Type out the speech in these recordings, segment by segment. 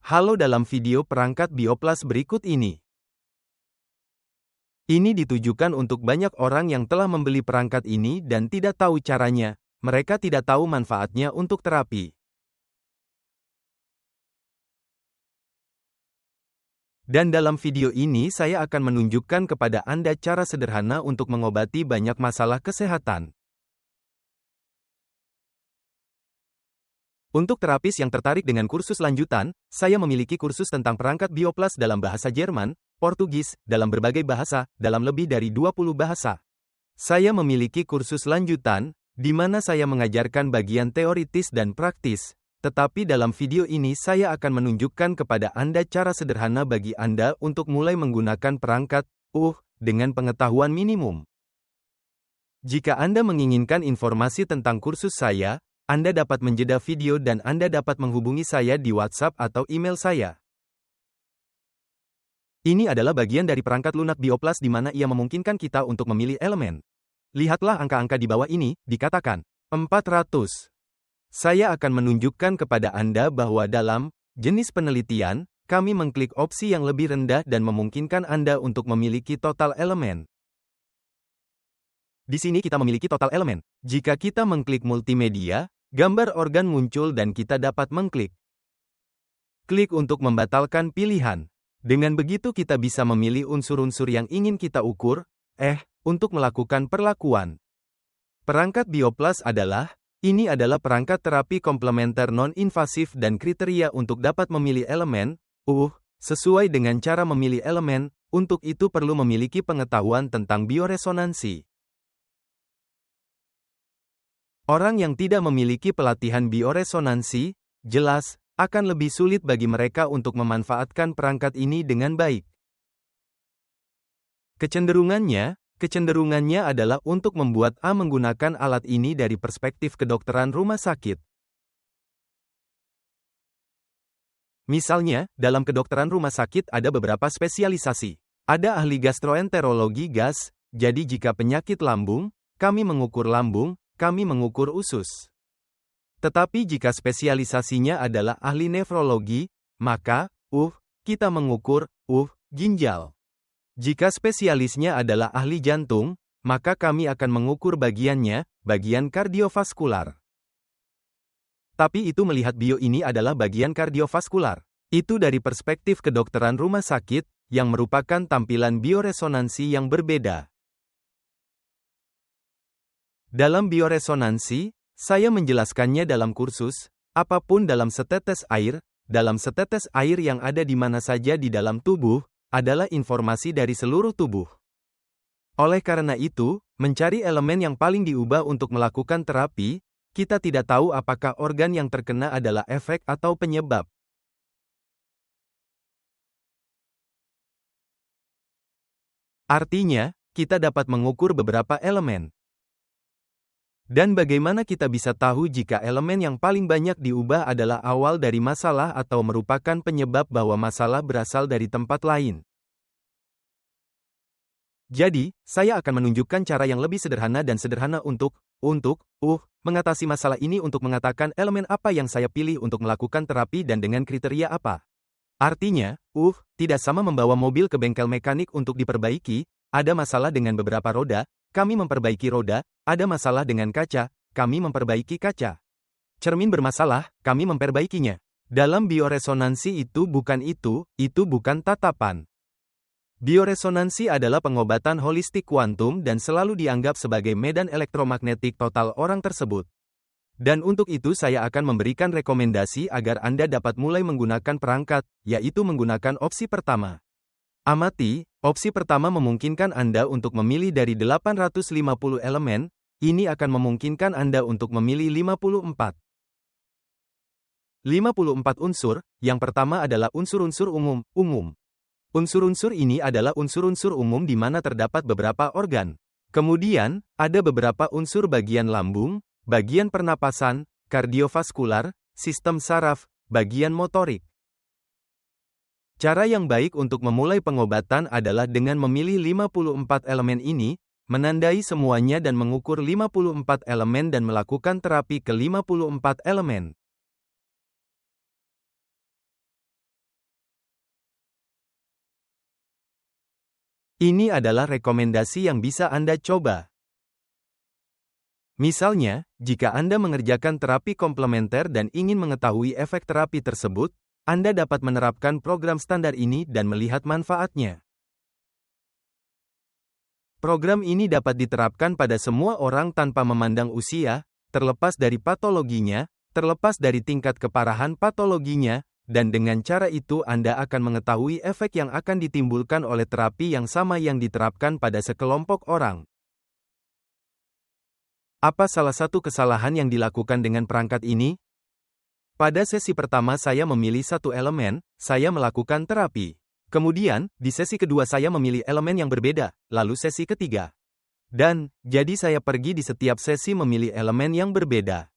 Halo, dalam video perangkat Bioplas berikut ini. Ini ditujukan untuk banyak orang yang telah membeli perangkat ini dan tidak tahu caranya. Mereka tidak tahu manfaatnya untuk terapi. Dan dalam video ini saya akan menunjukkan kepada Anda cara sederhana untuk mengobati banyak masalah kesehatan. Untuk terapis yang tertarik dengan kursus lanjutan, saya memiliki kursus tentang perangkat Bioplas dalam bahasa Jerman, Portugis, dalam berbagai bahasa, dalam lebih dari 20 bahasa. Saya memiliki kursus lanjutan, di mana saya mengajarkan bagian teoritis dan praktis. Tetapi dalam video ini saya akan menunjukkan kepada Anda cara sederhana bagi Anda untuk mulai menggunakan perangkat, dengan pengetahuan minimum. Jika Anda menginginkan informasi tentang kursus saya, Anda dapat menjeda video dan Anda dapat menghubungi saya di WhatsApp atau email saya. Ini adalah bagian dari perangkat lunak Bioplas di mana ia memungkinkan kita untuk memilih elemen. Lihatlah angka-angka di bawah ini, dikatakan 400. Saya akan menunjukkan kepada Anda bahwa dalam jenis penelitian, kami mengklik opsi yang lebih rendah dan memungkinkan Anda untuk memiliki total elemen. Di sini kita memiliki total elemen. Jika kita mengklik multimedia, gambar organ muncul dan kita dapat mengklik. Klik untuk membatalkan pilihan. Dengan begitu kita bisa memilih unsur-unsur yang ingin kita ukur, untuk melakukan perlakuan. Perangkat Bioplas ini adalah perangkat terapi komplementer non-invasif dan kriteria untuk dapat memilih elemen, sesuai dengan cara memilih elemen, untuk itu perlu memiliki pengetahuan tentang bioresonansi. Orang yang tidak memiliki pelatihan bioresonansi, jelas, akan lebih sulit bagi mereka untuk memanfaatkan perangkat ini dengan baik. Kecenderungannya adalah untuk membuat menggunakan alat ini dari perspektif kedokteran rumah sakit. Misalnya, dalam kedokteran rumah sakit ada beberapa spesialisasi. Ada ahli gastroenterologi gas, jadi jika penyakit lambung, kami mengukur lambung, kami mengukur usus. Tetapi jika spesialisasinya adalah ahli nefrologi, maka, kita mengukur, ginjal. Jika spesialisnya adalah ahli jantung, maka kami akan mengukur bagiannya, bagian kardiovaskular. Tapi itu melihat bio ini adalah bagian kardiovaskular. Itu dari perspektif kedokteran rumah sakit, yang merupakan tampilan bioresonansi yang berbeda. Dalam bioresonansi, saya menjelaskannya dalam kursus, apapun dalam setetes air yang ada di mana saja di dalam tubuh, adalah informasi dari seluruh tubuh. Oleh karena itu, mencari elemen yang paling diubah untuk melakukan terapi, kita tidak tahu apakah organ yang terkena adalah efek atau penyebab. Artinya, kita dapat mengukur beberapa elemen. Dan bagaimana kita bisa tahu jika elemen yang paling banyak diubah adalah awal dari masalah atau merupakan penyebab bahwa masalah berasal dari tempat lain? Jadi, saya akan menunjukkan cara yang lebih sederhana dan sederhana untuk mengatasi masalah ini untuk mengatakan elemen apa yang saya pilih untuk melakukan terapi dan dengan kriteria apa. Artinya, tidak sama membawa mobil ke bengkel mekanik untuk diperbaiki, ada masalah dengan beberapa roda, kami memperbaiki roda, ada masalah dengan kaca, kami memperbaiki kaca. Cermin bermasalah, kami memperbaikinya. Dalam bioresonansi itu bukan tatapan. Bioresonansi adalah pengobatan holistik kuantum dan selalu dianggap sebagai medan elektromagnetik total orang tersebut. Dan untuk itu saya akan memberikan rekomendasi agar Anda dapat mulai menggunakan perangkat, yaitu menggunakan opsi pertama. Amati, opsi pertama memungkinkan Anda untuk memilih dari 850 elemen, ini akan memungkinkan Anda untuk memilih 54 unsur, yang pertama adalah unsur-unsur umum. Unsur-unsur ini adalah unsur-unsur umum di mana terdapat beberapa organ. Kemudian, ada beberapa unsur bagian lambung, bagian pernapasan, kardiovaskular, sistem saraf, bagian motorik. Cara yang baik untuk memulai pengobatan adalah dengan memilih 54 elemen ini, menandai semuanya dan mengukur 54 elemen dan melakukan terapi ke 54 elemen. Ini adalah rekomendasi yang bisa Anda coba. Misalnya, jika Anda mengerjakan terapi komplementer dan ingin mengetahui efek terapi tersebut, Anda dapat menerapkan program standar ini dan melihat manfaatnya. Program ini dapat diterapkan pada semua orang tanpa memandang usia, terlepas dari patologinya, terlepas dari tingkat keparahan patologinya, dan dengan cara itu Anda akan mengetahui efek yang akan ditimbulkan oleh terapi yang sama yang diterapkan pada sekelompok orang. Apa salah satu kesalahan yang dilakukan dengan perangkat ini? Pada sesi pertama saya memilih satu elemen, saya melakukan terapi. Kemudian, di sesi kedua saya memilih elemen yang berbeda, lalu sesi ketiga. Dan, jadi saya pergi di setiap sesi memilih elemen yang berbeda.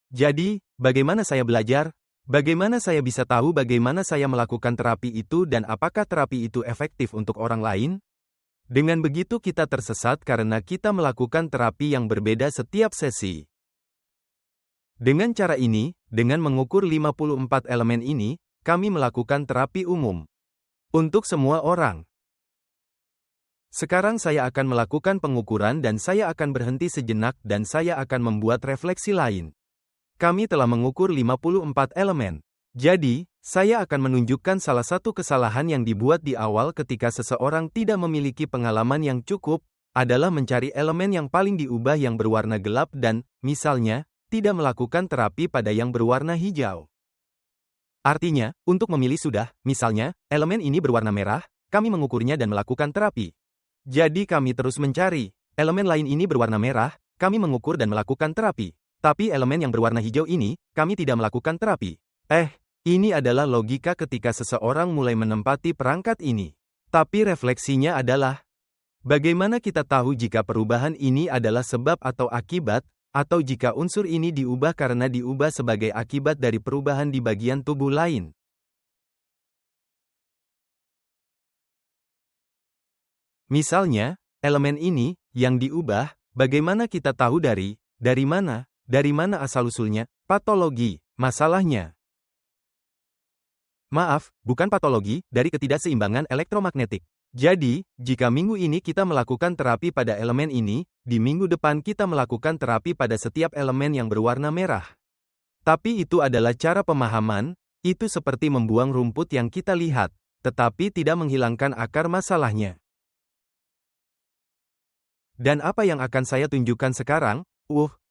Jadi, bagaimana saya belajar? Bagaimana saya bisa tahu bagaimana saya melakukan terapi itu dan apakah terapi itu efektif untuk orang lain? Dengan begitu kita tersesat karena kita melakukan terapi yang berbeda setiap sesi. Dengan cara ini, dengan mengukur 54 elemen ini, kami melakukan terapi umum. Untuk semua orang. Sekarang saya akan melakukan pengukuran dan saya akan berhenti sejenak dan saya akan membuat refleksi lain. Kami telah mengukur 54 elemen. Jadi, saya akan menunjukkan salah satu kesalahan yang dibuat di awal ketika seseorang tidak memiliki pengalaman yang cukup, adalah mencari elemen yang paling diubah yang berwarna gelap dan, misalnya, tidak melakukan terapi pada yang berwarna hijau. Artinya, untuk memilih sudah, misalnya, elemen ini berwarna merah, kami mengukurnya dan melakukan terapi. Jadi kami terus mencari, elemen lain ini berwarna merah, kami mengukur dan melakukan terapi. Tapi elemen yang berwarna hijau ini, kami tidak melakukan terapi. Ini adalah logika ketika seseorang mulai menempati perangkat ini. Tapi refleksinya adalah, bagaimana kita tahu jika perubahan ini adalah sebab atau akibat, atau jika unsur ini diubah karena diubah sebagai akibat dari perubahan di bagian tubuh lain? Misalnya, elemen ini, yang diubah, bagaimana kita tahu dari mana asal-usulnya, patologi, masalahnya. Maaf, bukan patologi, dari ketidakseimbangan elektromagnetik. Jadi, jika minggu ini kita melakukan terapi pada elemen ini, di minggu depan kita melakukan terapi pada setiap elemen yang berwarna merah. Tapi itu adalah cara pemahaman, itu seperti membuang rumput yang kita lihat, tetapi tidak menghilangkan akar masalahnya. Dan apa yang akan saya tunjukkan sekarang?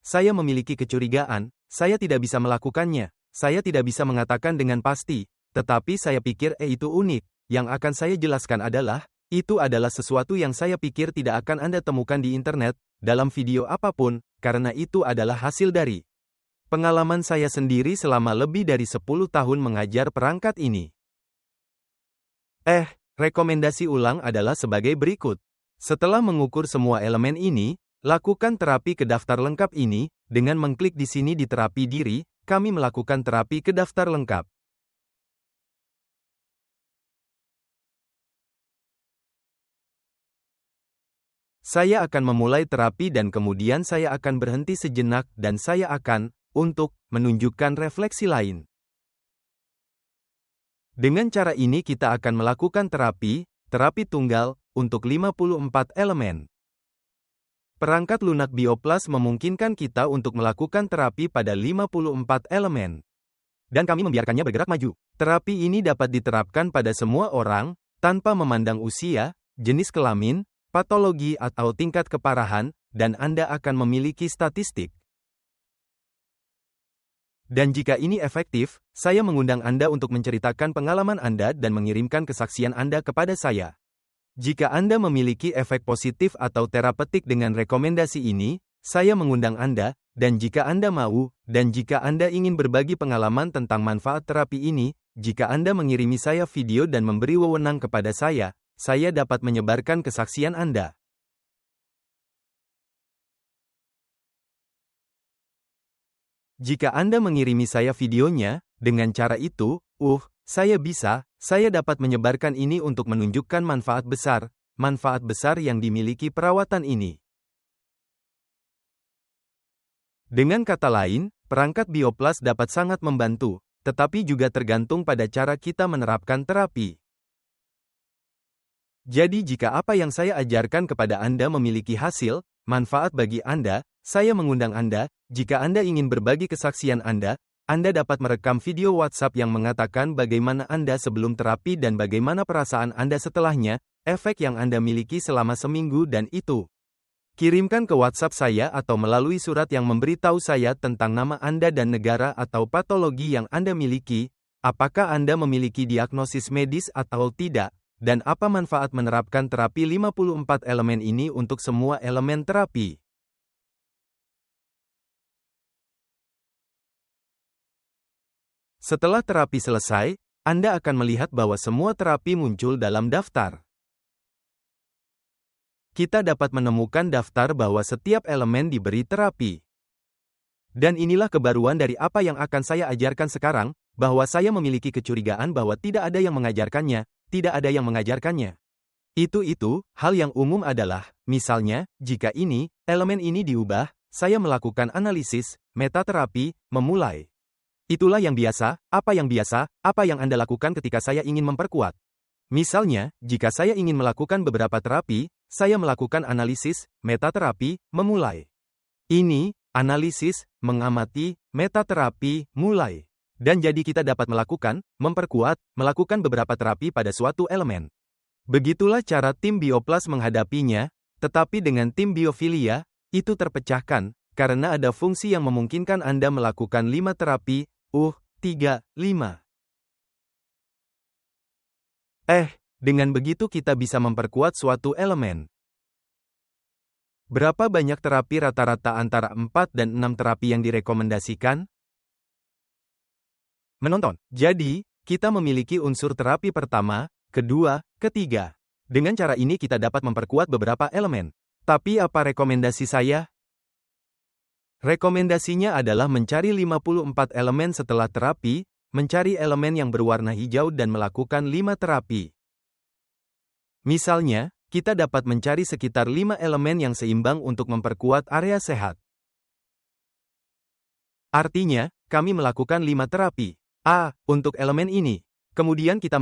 Saya memiliki kecurigaan, saya tidak bisa melakukannya, saya tidak bisa mengatakan dengan pasti. Tetapi saya pikir itu unik. Yang akan saya jelaskan adalah, itu adalah sesuatu yang saya pikir tidak akan Anda temukan di internet, dalam video apapun, karena itu adalah hasil dari pengalaman saya sendiri selama lebih dari 10 tahun mengajar perangkat ini. Rekomendasi ulang adalah sebagai berikut. Setelah mengukur semua elemen ini, lakukan terapi ke daftar lengkap ini, dengan mengklik di sini di terapi diri, kami melakukan terapi ke daftar lengkap. Saya akan memulai terapi dan kemudian saya akan berhenti sejenak dan saya akan, menunjukkan refleksi lain. Dengan cara ini kita akan melakukan terapi tunggal, untuk 54 elemen. Perangkat lunak Bioplas memungkinkan kita untuk melakukan terapi pada 54 elemen. Dan kami membiarkannya bergerak maju. Terapi ini dapat diterapkan pada semua orang, tanpa memandang usia, jenis kelamin, patologi atau tingkat keparahan, dan Anda akan memiliki statistik. Dan jika ini efektif, saya mengundang Anda untuk menceritakan pengalaman Anda dan mengirimkan kesaksian Anda kepada saya. Jika Anda memiliki efek positif atau terapeutik dengan rekomendasi ini, saya mengundang Anda, dan jika Anda mau, dan jika Anda ingin berbagi pengalaman tentang manfaat terapi ini, jika Anda mengirimi saya video dan memberi wewenang kepada saya dapat menyebarkan kesaksian Anda. Jika Anda mengirimi saya videonya, dengan cara itu, saya dapat menyebarkan ini untuk menunjukkan manfaat besar yang dimiliki perawatan ini. Dengan kata lain, perangkat Bioplas dapat sangat membantu, tetapi juga tergantung pada cara kita menerapkan terapi. Jadi jika apa yang saya ajarkan kepada Anda memiliki hasil, manfaat bagi Anda, saya mengundang Anda, jika Anda ingin berbagi kesaksian Anda dapat merekam video WhatsApp yang mengatakan bagaimana Anda sebelum terapi dan bagaimana perasaan Anda setelahnya, efek yang Anda miliki selama seminggu dan itu. Kirimkan ke WhatsApp saya atau melalui surat yang memberitahu saya tentang nama Anda dan negara atau patologi yang Anda miliki, apakah Anda memiliki diagnosis medis atau tidak, dan apa manfaat menerapkan terapi 54 elemen ini untuk semua elemen terapi. Setelah terapi selesai, Anda akan melihat bahwa semua terapi muncul dalam daftar. Kita dapat menemukan daftar bahwa setiap elemen diberi terapi. Dan inilah kebaruan dari apa yang akan saya ajarkan sekarang, bahwa saya memiliki kecurigaan bahwa tidak ada yang mengajarkannya, tidak ada yang mengajarkannya. Itu, hal yang umum adalah, misalnya, jika elemen ini diubah, saya melakukan analisis, metaterapi, memulai. Itulah yang biasa, apa yang Anda lakukan ketika saya ingin memperkuat. Misalnya, jika saya ingin melakukan beberapa terapi, saya melakukan analisis, metaterapi, memulai. Ini, analisis, mengamati, metaterapi, mulai. Dan jadi kita dapat melakukan, memperkuat, melakukan beberapa terapi pada suatu elemen. Begitulah cara tim Bioplas menghadapinya, tetapi dengan tim biofilia, itu terpecahkan, karena ada fungsi yang memungkinkan Anda melakukan 5 terapi, 3, 5. Dengan begitu kita bisa memperkuat suatu elemen. Berapa banyak terapi rata-rata antara 4 dan 6 terapi yang direkomendasikan? Menonton. Jadi, kita memiliki unsur terapi pertama, kedua, ketiga. Dengan cara ini kita dapat memperkuat beberapa elemen. Tapi apa rekomendasi saya? Rekomendasinya adalah mencari 54 elemen setelah terapi, mencari elemen yang berwarna hijau dan melakukan 5 terapi. Misalnya, kita dapat mencari sekitar 5 elemen yang seimbang untuk memperkuat area sehat. Artinya, kami melakukan 5 terapi. Untuk elemen ini. Kemudian kita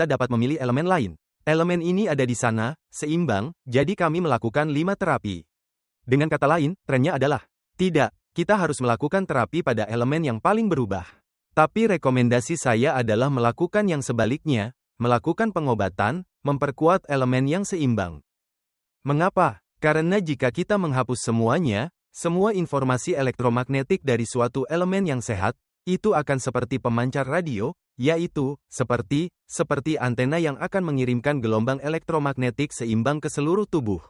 dapat memilih elemen lain. Elemen ini ada di sana, seimbang, jadi kami melakukan 5 terapi. Dengan kata lain, trennya adalah tidak, kita harus melakukan terapi pada elemen yang paling berubah. Tapi rekomendasi saya adalah melakukan yang sebaliknya, melakukan pengobatan, memperkuat elemen yang seimbang. Mengapa? Karena jika kita menghapus semuanya, semua informasi elektromagnetik dari suatu elemen yang sehat, itu akan seperti pemancar radio, yaitu, seperti antena yang akan mengirimkan gelombang elektromagnetik seimbang ke seluruh tubuh.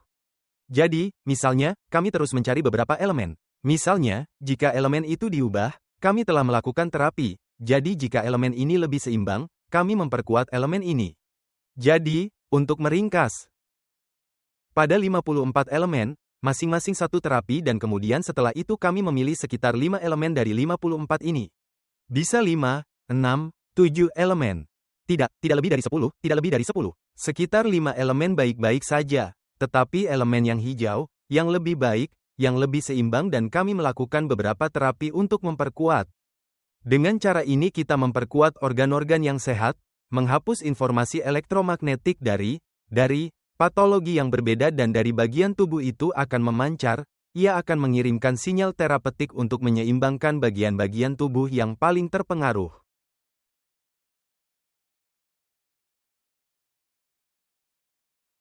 Jadi, misalnya, kami terus mencari beberapa elemen. Misalnya, jika elemen itu diubah, kami telah melakukan terapi. Jadi jika elemen ini lebih seimbang, kami memperkuat elemen ini. Jadi, untuk meringkas, pada 54 elemen, masing-masing satu terapi dan kemudian setelah itu kami memilih sekitar 5 elemen dari 54 ini. Bisa 5, 6, 7 elemen. Tidak lebih dari 10, tidak lebih dari 10. Sekitar 5 elemen baik-baik saja, tetapi elemen yang hijau, yang lebih baik, yang lebih seimbang dan kami melakukan beberapa terapi untuk memperkuat. Dengan cara ini kita memperkuat organ-organ yang sehat, menghapus informasi elektromagnetik dari patologi yang berbeda dan dari bagian tubuh itu akan memancar, ia akan mengirimkan sinyal terapeutik untuk menyeimbangkan bagian-bagian tubuh yang paling terpengaruh.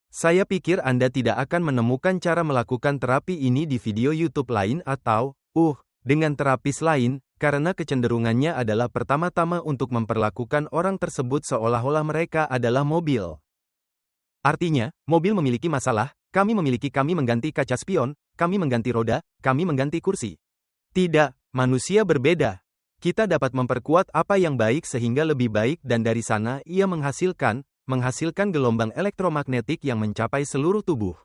Saya pikir Anda tidak akan menemukan cara melakukan terapi ini di video YouTube lain atau, dengan terapis lain, karena kecenderungannya adalah pertama-tama untuk memperlakukan orang tersebut seolah-olah mereka adalah mobil. Artinya, mobil memiliki masalah, kami mengganti kaca spion, kami mengganti roda, kami mengganti kursi. Tidak, manusia berbeda. Kita dapat memperkuat apa yang baik sehingga lebih baik dan dari sana ia menghasilkan gelombang elektromagnetik yang mencapai seluruh tubuh.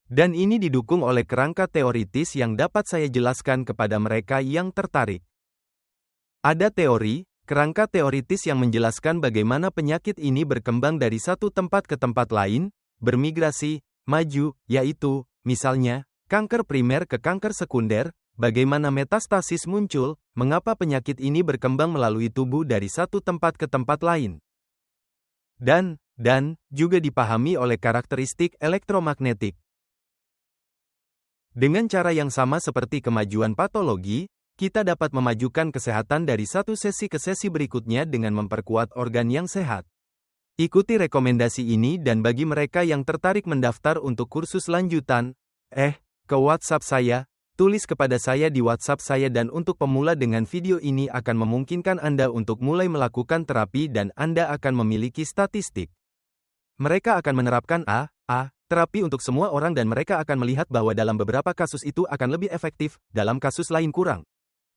Dan ini didukung oleh kerangka teoritis yang dapat saya jelaskan kepada mereka yang tertarik. Ada kerangka teoritis yang menjelaskan bagaimana penyakit ini berkembang dari satu tempat ke tempat lain, bermigrasi, maju, yaitu, misalnya, kanker primer ke kanker sekunder, bagaimana metastasis muncul, mengapa penyakit ini berkembang melalui tubuh dari satu tempat ke tempat lain. Dan, dan juga dipahami oleh karakteristik elektromagnetik. Dengan cara yang sama seperti kemajuan patologi, kita dapat memajukan kesehatan dari satu sesi ke sesi berikutnya dengan memperkuat organ yang sehat. Ikuti rekomendasi ini dan bagi mereka yang tertarik mendaftar untuk kursus lanjutan, ke WhatsApp saya, tulis kepada saya di WhatsApp saya dan untuk pemula dengan video ini akan memungkinkan Anda untuk mulai melakukan terapi dan Anda akan memiliki statistik. Mereka akan menerapkan terapi untuk semua orang dan mereka akan melihat bahwa dalam beberapa kasus itu akan lebih efektif, dalam kasus lain kurang.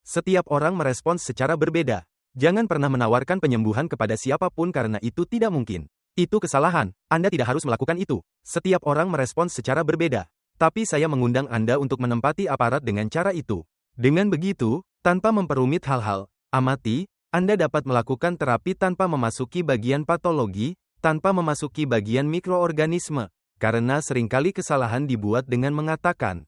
Setiap orang merespons secara berbeda. Jangan pernah menawarkan penyembuhan kepada siapapun karena itu tidak mungkin. Itu kesalahan, Anda tidak harus melakukan itu. Setiap orang merespons secara berbeda. Tapi saya mengundang Anda untuk menempati aparat dengan cara itu. Dengan begitu, tanpa memperumit hal-hal, amati, Anda dapat melakukan terapi tanpa memasuki bagian patologi, tanpa memasuki bagian mikroorganisme. Karena seringkali kesalahan dibuat dengan mengatakan,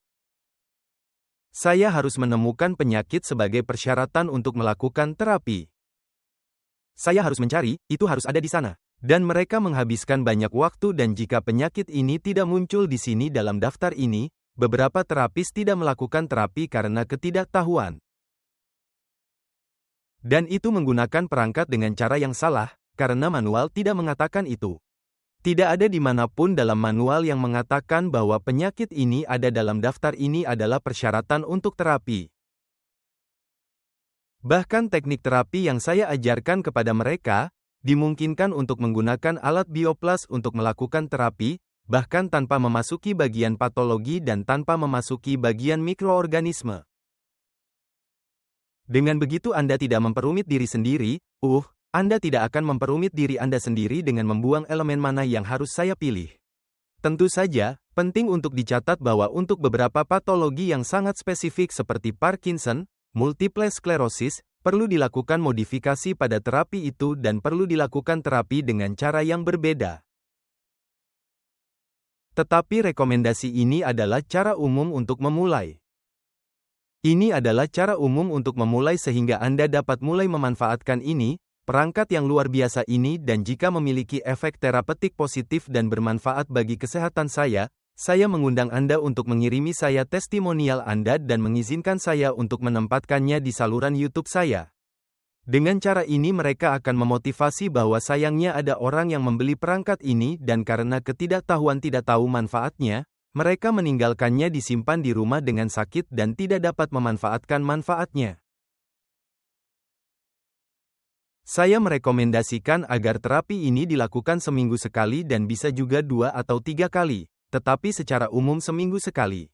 saya harus menemukan penyakit sebagai persyaratan untuk melakukan terapi. Saya harus mencari, itu harus ada di sana. Dan mereka menghabiskan banyak waktu dan jika penyakit ini tidak muncul di sini dalam daftar ini, beberapa terapis tidak melakukan terapi karena ketidaktahuan. Dan itu menggunakan perangkat dengan cara yang salah, karena manual tidak mengatakan itu. Tidak ada dimanapun dalam manual yang mengatakan bahwa penyakit ini ada dalam daftar ini adalah persyaratan untuk terapi. Bahkan teknik terapi yang saya ajarkan kepada mereka, dimungkinkan untuk menggunakan alat bioplas untuk melakukan terapi, bahkan tanpa memasuki bagian patologi dan tanpa memasuki bagian mikroorganisme. Dengan begitu Anda tidak memperumit diri sendiri, Anda tidak akan memperumit diri Anda sendiri dengan membuang elemen mana yang harus saya pilih. Tentu saja, penting untuk dicatat bahwa untuk beberapa patologi yang sangat spesifik seperti Parkinson, multiple sclerosis, perlu dilakukan modifikasi pada terapi itu dan perlu dilakukan terapi dengan cara yang berbeda. Tetapi rekomendasi ini adalah cara umum untuk memulai. Ini adalah cara umum untuk memulai sehingga Anda dapat mulai memanfaatkan ini, perangkat yang luar biasa ini dan jika memiliki efek terapeutik positif dan bermanfaat bagi kesehatan saya mengundang Anda untuk mengirimi saya testimonial Anda dan mengizinkan saya untuk menempatkannya di saluran YouTube saya. Dengan cara ini mereka akan memotivasi bahwa sayangnya ada orang yang membeli perangkat ini dan karena ketidaktahuan tidak tahu manfaatnya, mereka meninggalkannya disimpan di rumah dengan sakit dan tidak dapat memanfaatkan manfaatnya. Saya merekomendasikan agar terapi ini dilakukan seminggu sekali dan bisa juga 2 atau 3 kali, tetapi secara umum seminggu sekali.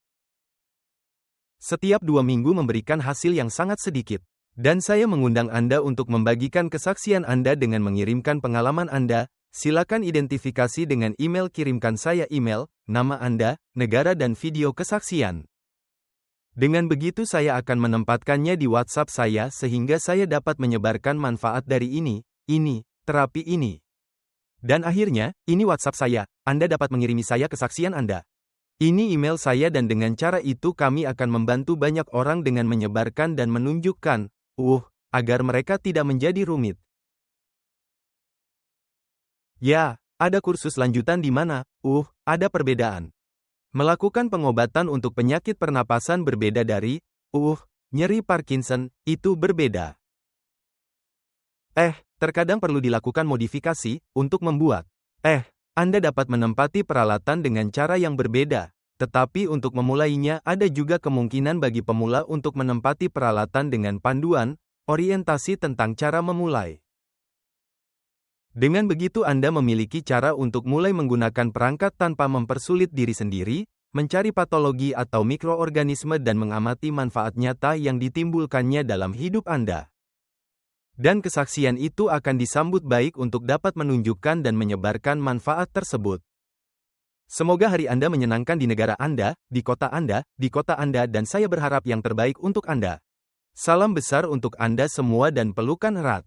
Setiap 2 minggu memberikan hasil yang sangat sedikit. Dan saya mengundang Anda untuk membagikan kesaksian Anda dengan mengirimkan pengalaman Anda, silakan identifikasi dengan email kirimkan saya email, nama Anda, negara dan video kesaksian. Dengan begitu saya akan menempatkannya di WhatsApp saya sehingga saya dapat menyebarkan manfaat dari ini, terapi ini. Dan akhirnya, ini WhatsApp saya, Anda dapat mengirimi saya kesaksian Anda. Ini email saya dan dengan cara itu kami akan membantu banyak orang dengan menyebarkan dan menunjukkan, agar mereka tidak menjadi rumit. Ya, ada kursus lanjutan di mana, ada perbedaan. Melakukan pengobatan untuk penyakit pernapasan berbeda dari, nyeri Parkinson, itu berbeda. Terkadang perlu dilakukan modifikasi, untuk membuat. Anda dapat menempati peralatan dengan cara yang berbeda, tetapi untuk memulainya ada juga kemungkinan bagi pemula untuk menempati peralatan dengan panduan, orientasi tentang cara memulai. Dengan begitu Anda memiliki cara untuk mulai menggunakan perangkat tanpa mempersulit diri sendiri, mencari patologi atau mikroorganisme dan mengamati manfaat nyata yang ditimbulkannya dalam hidup Anda. Dan kesaksian itu akan disambut baik untuk dapat menunjukkan dan menyebarkan manfaat tersebut. Semoga hari Anda menyenangkan di negara Anda, di kota Anda dan saya berharap yang terbaik untuk Anda. Salam besar untuk Anda semua dan pelukan erat.